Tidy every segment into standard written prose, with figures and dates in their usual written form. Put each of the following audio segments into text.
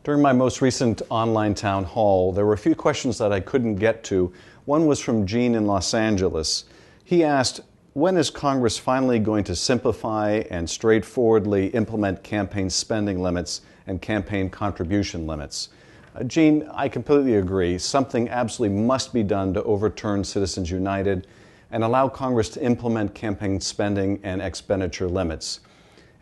During my most recent online town hall, there were a few questions that I couldn't get to. One was from Gene in Los Angeles. He asked, when is Congress finally going to simplify and straightforwardly implement campaign spending limits and campaign contribution limits? Gene, I completely agree. Something absolutely must be done to overturn Citizens United and allow Congress to implement campaign spending and expenditure limits.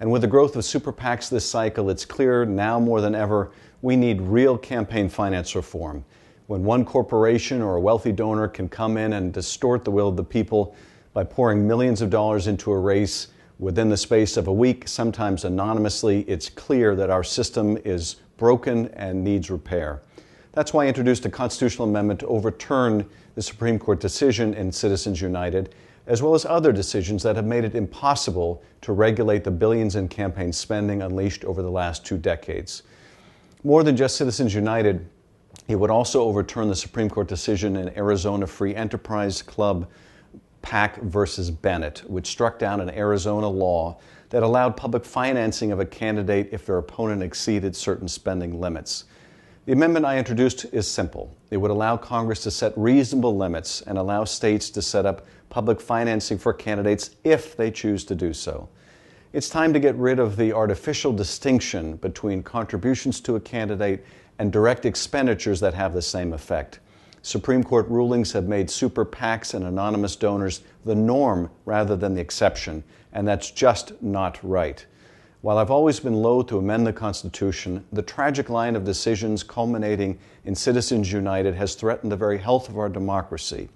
And with the growth of super PACs this cycle, it's clear now more than ever we need real campaign finance reform. When one corporation or a wealthy donor can come in and distort the will of the people by pouring millions of dollars into a race within the space of a week, sometimes anonymously, it's clear that our system is broken and needs repair. That's why I introduced a constitutional amendment to overturn the Supreme Court decision in Citizens United, as well as other decisions that have made it impossible to regulate the billions in campaign spending unleashed over the last 2 decades. More than just Citizens United, it would also overturn the Supreme Court decision in Arizona Free Enterprise Club PAC versus Bennett, which struck down an Arizona law that allowed public financing of a candidate if their opponent exceeded certain spending limits. The amendment I introduced is simple. It would allow Congress to set reasonable limits and allow states to set up public financing for candidates if they choose to do so. It's time to get rid of the artificial distinction between contributions to a candidate and direct expenditures that have the same effect. Supreme Court rulings have made super PACs and anonymous donors the norm rather than the exception, and that's just not right. While I've always been loath to amend the Constitution, the tragic line of decisions culminating in Citizens United has threatened the very health of our democracy.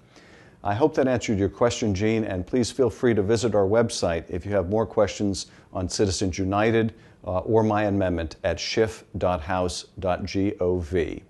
I hope that answered your question, Gene, and please feel free to visit our website if you have more questions on Citizens United or my amendment at schiff.house.gov.